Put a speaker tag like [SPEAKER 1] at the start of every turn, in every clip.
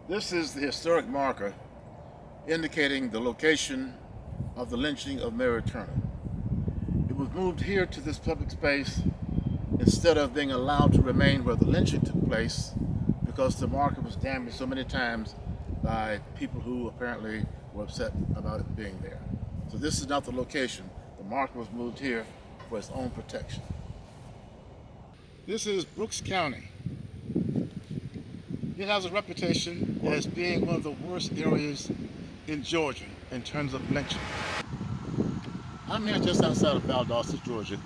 [SPEAKER 1] This is the historic marker indicating the location of the lynching of Mary Turner. It was moved here to this public space instead of being allowed to remain where the lynching took place because the marker was damaged so many times by people who apparently were upset about it being there. So this is not the location. The marker was moved here for its own protection. This is Brooks County. It has a reputation as being one of the worst areas in Georgia in terms of lynching. I'm here just outside of Valdosta, Georgia,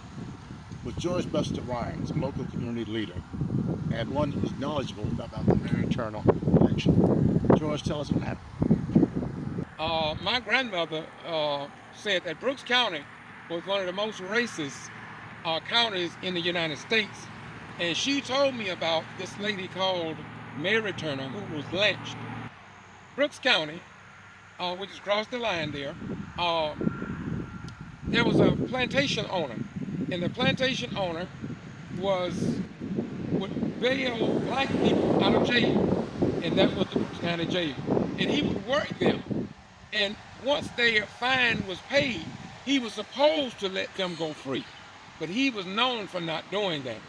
[SPEAKER 1] with George Busta Ryans, a local community leader, and one who's knowledgeable about the Mary Turner lynching. George, tell us what happened.
[SPEAKER 2] My grandmother said that Brooks County was one of the most racist counties in the United States. And she told me about this lady called Mary Turner who was lynched. Brooks County, which is across the line there was a plantation owner. And the plantation owner would bail black people out of jail. And that was the Brooks County jail. And he would work them. And once their fine was paid, he was supposed to let them go free. But he was known for not doing that.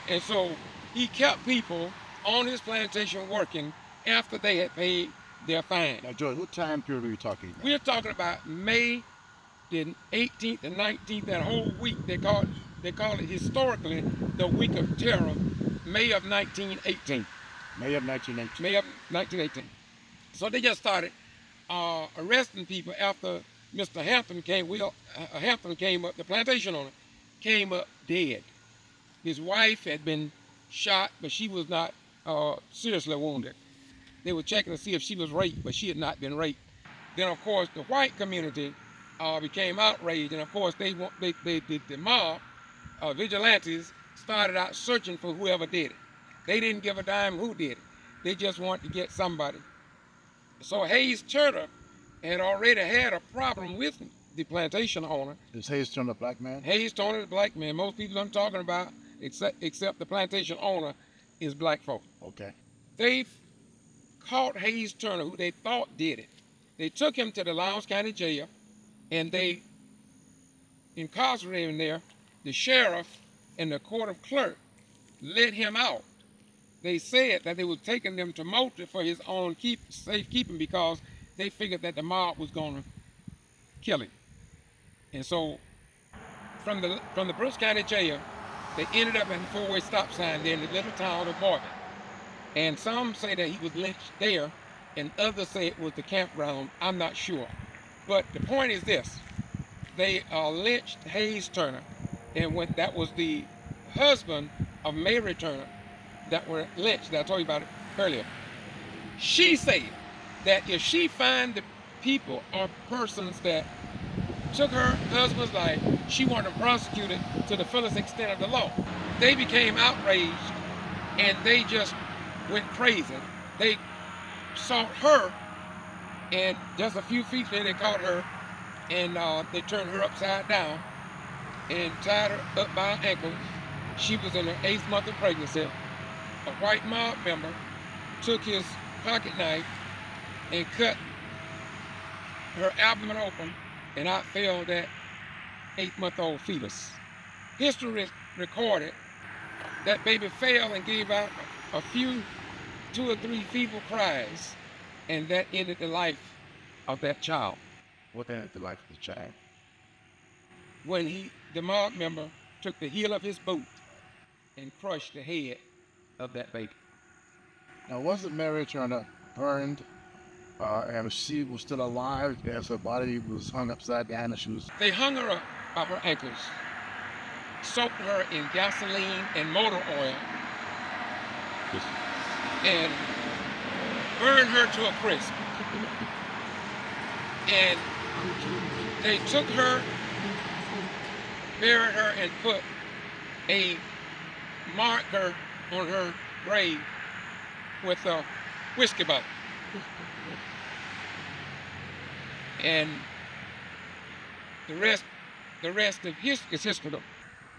[SPEAKER 2] And so he kept people on his plantation working after they had paid their fine.
[SPEAKER 1] Now, George, what time period are you talking about?
[SPEAKER 2] We're talking about May the 18th and 19th, that whole week. They call it historically the Week of Terror, May of 1918.
[SPEAKER 1] May of 1918.
[SPEAKER 2] May of 1918. So they just started arresting people after Mr. Hampton came. Hampton came up, the plantation owner came up dead. His wife had been shot, but she was not seriously wounded. They were checking to see if she was raped, but she had not been raped. Then, of course, the white community became outraged, and of course, the mob, vigilantes, started out searching for whoever did it. They didn't give a dime who did it. They just wanted to get somebody. So Hayes Turner had already had a problem with the plantation owner.
[SPEAKER 1] Is Hayes Turner a black man?
[SPEAKER 2] Hayes Turner is a black man. Most people I'm talking about, except the plantation owner, is black folk.
[SPEAKER 1] Okay.
[SPEAKER 2] They caught Hayes Turner, who they thought did it. They took him to the Lowndes County Jail, and they incarcerated him there. The sheriff and the court of clerk let him out. They said that they were taking them to Moultrie for his own safekeeping because they figured that the mob was going to kill him. And so from the Brooks County Jail, they ended up at the four-way stop sign there in the little town of Marvin. And some say that he was lynched there, and others say it was the campground. I'm not sure. But the point is this. They lynched Hayes Turner, and that was the husband of Mary Turner that were lynched, that I told you about it earlier. She said that if she find the people or persons that took her husband's life, she wanted to prosecute it to the fullest extent of the law. They became outraged, and they just went crazy. They sought her, and just a few feet there, they caught her, and they turned her upside down and tied her up by her ankles. She was in her 8th month of pregnancy. A white mob member took his pocket knife and cut her abdomen open, and out fell that 8-month-old fetus. History recorded that baby fell and gave out a few, 2 or 3 feeble cries, and that ended the life of that child.
[SPEAKER 1] What ended the life of the child?
[SPEAKER 2] When the mob member took the heel of his boot and crushed the head of that baby.
[SPEAKER 1] Now, wasn't Mary Turner burned and she was still alive as her body was hung upside down and she was...
[SPEAKER 2] They hung her up by her ankles, soaked her in gasoline and motor oil, and burned her to a crisp. And they took her, buried her, and put a marker on her grave with a whiskey bottle. And the rest of is history.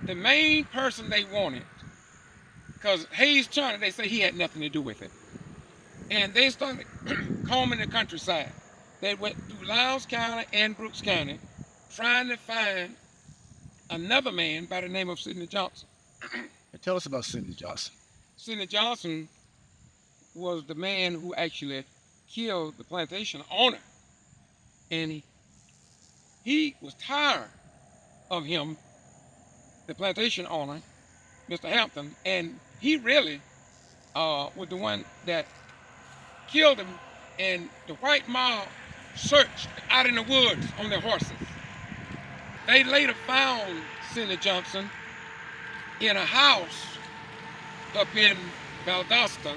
[SPEAKER 2] The main person they wanted, because Hayes Turner, they say he had nothing to do with it. And they started combing the countryside. They went through Lowndes County and Brooks County trying to find another man by the name of Sidney Johnson.
[SPEAKER 1] Tell us about Sidney Johnson.
[SPEAKER 2] Sidney Johnson was the man who actually killed the plantation owner. And he was tired of him, the plantation owner, Mr. Hampton, and he really was the one that killed him. And the white mob searched out in the woods on their horses. They later found Sidney Johnson in a house up in Valdosta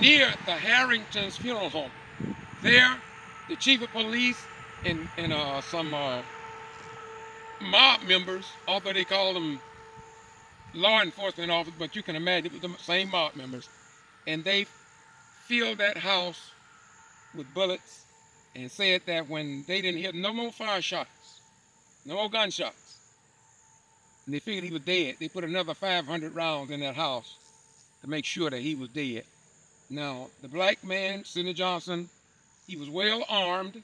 [SPEAKER 2] near the Harrington's funeral home. There, the chief of police and some mob members, although they called them law enforcement officers, but you can imagine it was the same mob members, and they filled that house with bullets and said that when they didn't hear no more fire shots, no more gunshots, and they figured he was dead, they put another 500 rounds in that house to make sure that he was dead. Now, the black man, Sidney Johnson, he was well armed,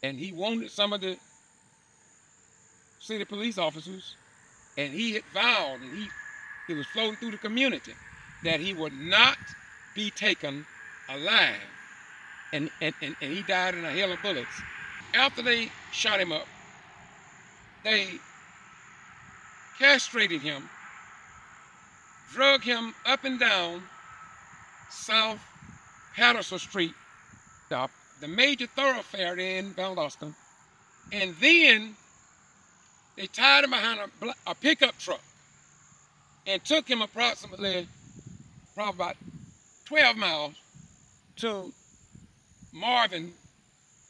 [SPEAKER 2] and he wanted some of the city police officers, and he had vowed, and he was floating through the community, that he would not be taken alive. And he died in a hail of bullets. After they shot him up, they castrated him, drug him up and down South Patterson Street, the major thoroughfare in Valdosta, and then they tied him behind a pickup truck and took him approximately, probably about 12 miles to Marvin,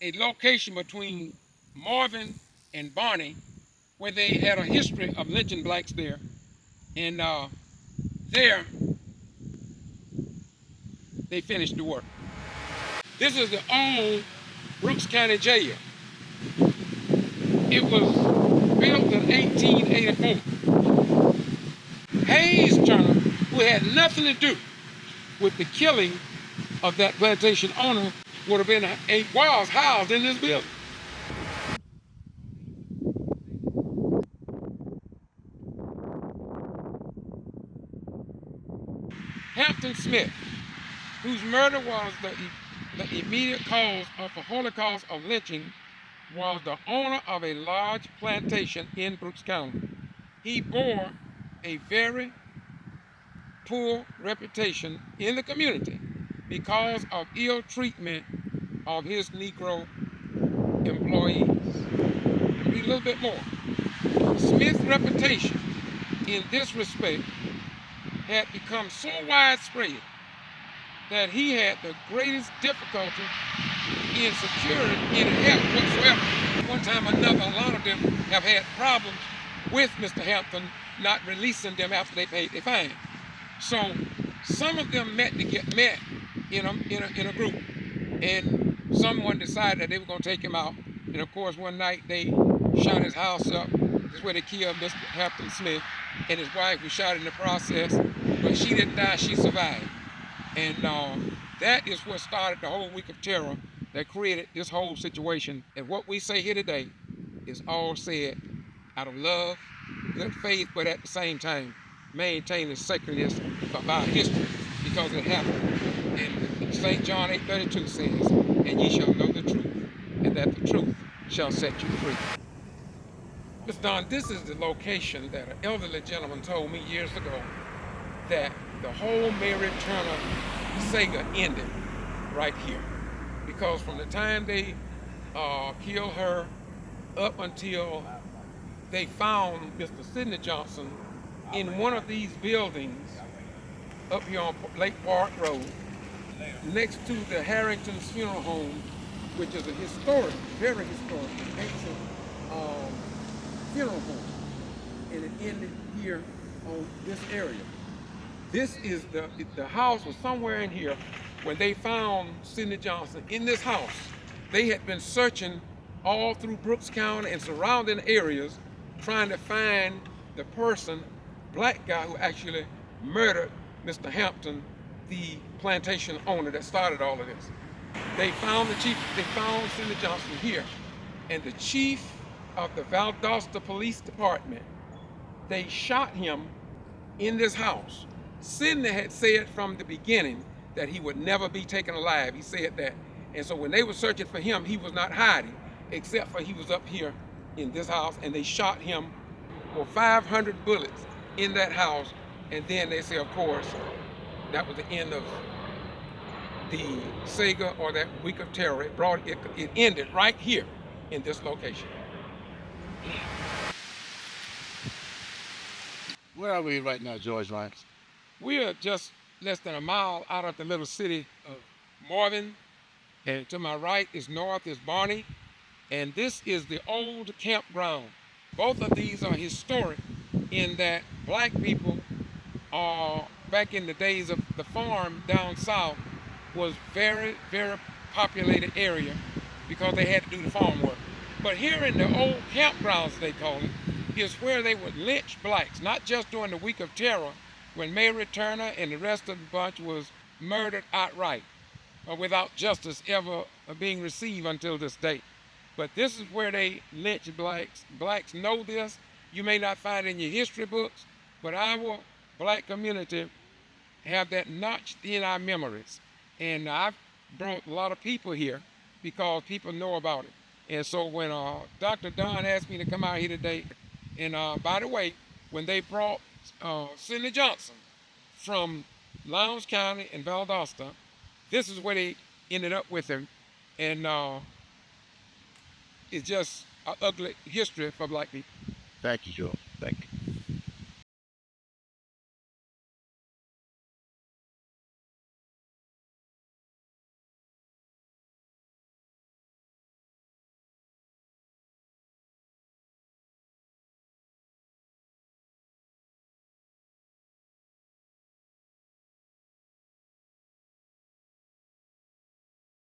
[SPEAKER 2] a location between Marvin and Barney, where they had a history of lynching blacks there. And there, they finished the work. This is the old Brooks County Jail. It was built in 1884. Hayes Turner, who had nothing to do with the killing of that plantation owner, was housed in this building. Hampton Smith, whose murder was the immediate cause of the Holocaust of lynching, was the owner of a large plantation in Brooks County. He bore a very poor reputation in the community because of ill treatment of his Negro employees. I'll read a little bit more. Smith's reputation in this respect had become so widespread that he had the greatest difficulty in securing any help whatsoever. One time or another, a lot of them have had problems with Mr. Hampton not releasing them after they paid their fine. So some of them met in a group, and someone decided that they were going to take him out. And of course, one night they shot his house up. This is where they killed Mr. Hampton Smith, and his wife was shot in the process, but she didn't die, she survived. And that is what started the whole week of terror that created this whole situation. And what we say here today is all said out of love, good faith, but at the same time, maintain the sacredness of our history, because it happened. And St. John 8:32 says, and ye shall know the truth, and that the truth shall set you free. Mr. Dunn, this is the location that an elderly gentleman told me years ago that the whole Mary Turner saga ended right here. Because from the time they killed her up until they found Mr. Sidney Johnson in one of these buildings up here on Lake Park Road, next to the Harrington's funeral home, which is a historic, very historic, ancient funeral home. And it ended here on this area. This is the house was somewhere in here when they found Sidney Johnson in this house. They had been searching all through Brooks County and surrounding areas trying to find the person, black guy, who actually murdered Mr. Hampton the plantation owner that started all of this. They found Sidney Johnson here, and the chief of the Valdosta Police Department, they shot him in this house. Sidney had said from the beginning that he would never be taken alive. He said that. And so when they were searching for him, he was not hiding, except for he was up here in this house, and they shot him for 500 bullets in that house. And then they say, of course, that was the end of the saga, or that week of terror. It ended right here in this location.
[SPEAKER 1] Where are we right now, George Lyons?
[SPEAKER 2] We are just less than a mile out of the little city of Marvin, and to my right is north is Barney, and this is the old campground. Both of these are historic in that black people are, back in the days of the farm down south, was very, very populated area because they had to do the farm work. But here in the old campgrounds, they call it, is where they would lynch blacks, not just during the week of terror when Mary Turner and the rest of the bunch was murdered outright or without justice ever being received until this day. But this is where they lynch blacks. Blacks know this. You may not find it in your history books, but our black community have that notched in our memories. And I've brought a lot of people here because people know about it. And so when Dr. Dunn asked me to come out here today, and by the way, when they brought Sidney Johnson from Lowndes County and Valdosta, this is where they ended up with him. And it's just an ugly history for black people.
[SPEAKER 1] Thank you, George. Thank you.